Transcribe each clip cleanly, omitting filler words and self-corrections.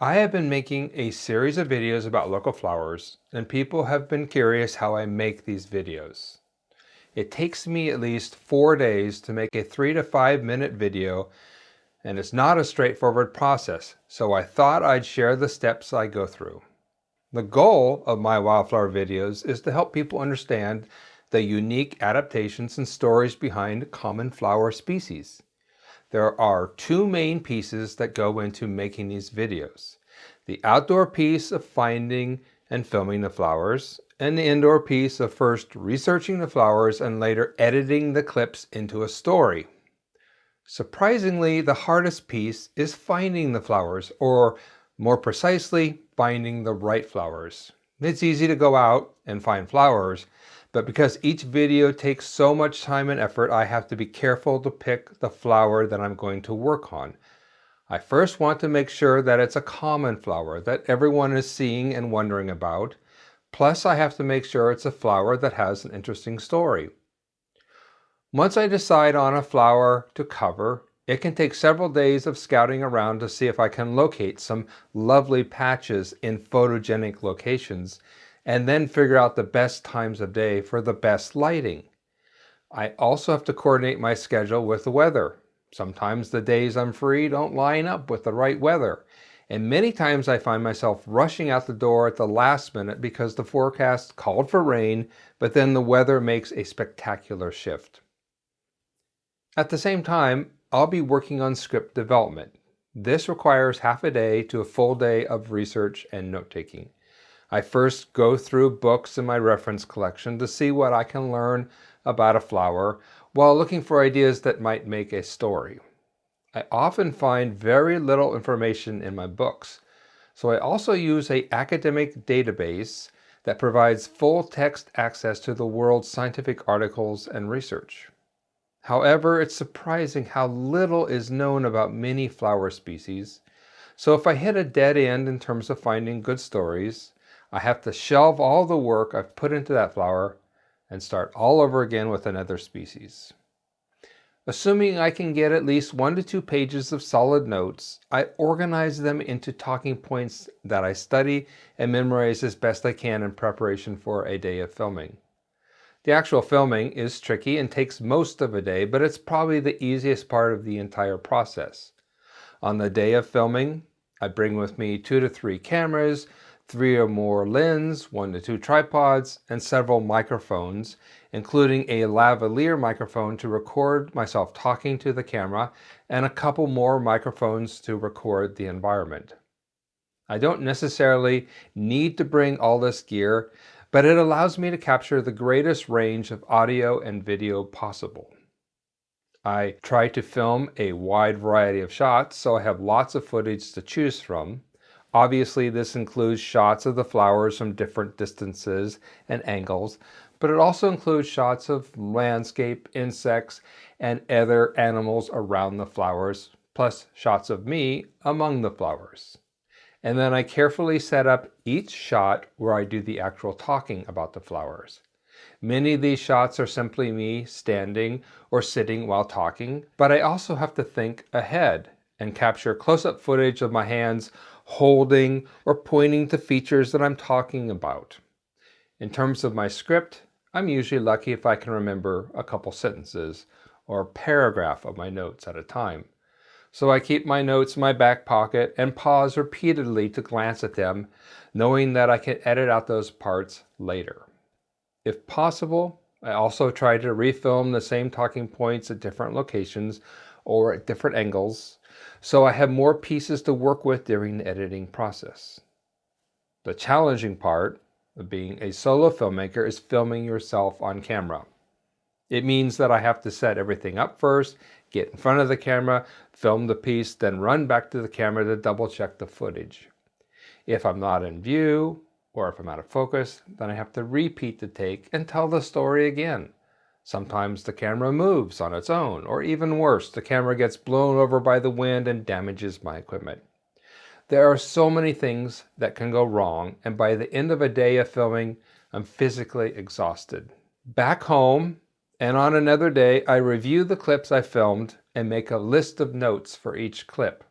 I have been making a series of videos about local flowers, and people have been curious how I make these videos. It takes me at least 4 days to make a 3 to 5 minute video, and it's not a straightforward process, so I thought I'd share the steps I go through. The goal of my wildflower videos is to help people understand the unique adaptations and stories behind common flower species. There are two main pieces that go into making these videos. The outdoor piece of finding and filming the flowers, and the indoor piece of first researching the flowers and later editing the clips into a story. Surprisingly, the hardest piece is finding the flowers, or more precisely, finding the right flowers. It's easy to go out and find flowers, but because each video takes so much time and effort, I have to be careful to pick the flower that I'm going to work on. I first want to make sure that it's a common flower that everyone is seeing and wondering about. Plus, I have to make sure it's a flower that has an interesting story. Once I decide on a flower to cover, it can take several days of scouting around to see if I can locate some lovely patches in photogenic locations, and then figure out the best times of day for the best lighting. I also have to coordinate my schedule with the weather. Sometimes the days I'm free don't line up with the right weather, and many times I find myself rushing out the door at the last minute because the forecast called for rain, but then the weather makes a spectacular shift. At the same time, I'll be working on script development. This requires half a day to a full day of research and note-taking. I first go through books in my reference collection to see what I can learn about a flower while looking for ideas that might make a story. I often find very little information in my books, so I also use an academic database that provides full text access to the world's scientific articles and research. However, it's surprising how little is known about many flower species, so if I hit a dead end in terms of finding good stories, I have to shelve all the work I've put into that flower and start all over again with another species. Assuming I can get at least 1 to 2 pages of solid notes, I organize them into talking points that I study and memorize as best I can in preparation for a day of filming. The actual filming is tricky and takes most of a day, but it's probably the easiest part of the entire process. On the day of filming, I bring with me 2 to 3 cameras, 3 or more lenses, 1 to 2 tripods, and several microphones, including a lavalier microphone to record myself talking to the camera, and a couple more microphones to record the environment. I don't necessarily need to bring all this gear, but it allows me to capture the greatest range of audio and video possible. I try to film a wide variety of shots, so I have lots of footage to choose from. Obviously, this includes shots of the flowers from different distances and angles, but it also includes shots of landscape, insects, and other animals around the flowers, plus shots of me among the flowers. And then I carefully set up each shot where I do the actual talking about the flowers. Many of these shots are simply me standing or sitting while talking, but I also have to think ahead and capture close-up footage of my hands holding or pointing to features that I'm talking about. In terms of my script, I'm usually lucky if I can remember a couple sentences or a paragraph of my notes at a time. So I keep my notes in my back pocket and pause repeatedly to glance at them, knowing that I can edit out those parts later. If possible, I also try to refilm the same talking points at different locations or at different angles, so I have more pieces to work with during the editing process. The challenging part of being a solo filmmaker is filming yourself on camera. It means that I have to set everything up first, get in front of the camera, film the piece, then run back to the camera to double check the footage. If I'm not in view, or if I'm out of focus, then I have to repeat the take and tell the story again. Sometimes the camera moves on its own, or even worse, the camera gets blown over by the wind and damages my equipment. There are so many things that can go wrong, and by the end of a day of filming, I'm physically exhausted. Back home, and on another day, I review the clips I filmed and make a list of notes for each clip.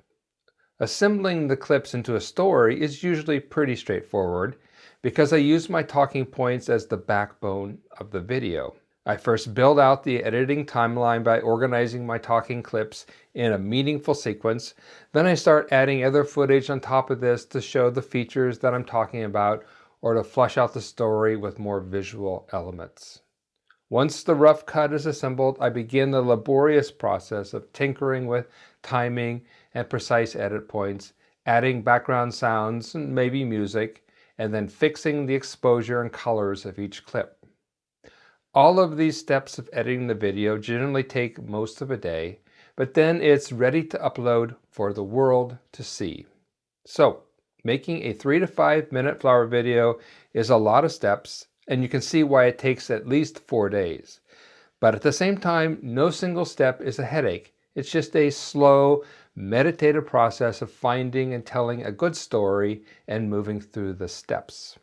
Assembling the clips into a story is usually pretty straightforward because I use my talking points as the backbone of the video. I first build out the editing timeline by organizing my talking clips in a meaningful sequence. Then I start adding other footage on top of this to show the features that I'm talking about or to flesh out the story with more visual elements. Once the rough cut is assembled, I begin the laborious process of tinkering with timing and precise edit points, adding background sounds and maybe music, and then fixing the exposure and colors of each clip. All of these steps of editing the video generally take most of a day, but then it's ready to upload for the world to see. So, making a 3 to 5 minute flower video is a lot of steps, and you can see why it takes at least 4 days. But at the same time, no single step is a headache. It's just a slow, meditative process of finding and telling a good story and moving through the steps.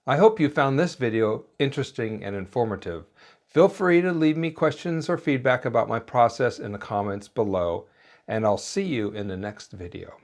I hope you found this video interesting and informative. Feel free to leave me questions or feedback about my process in the comments below, and I'll see you in the next video.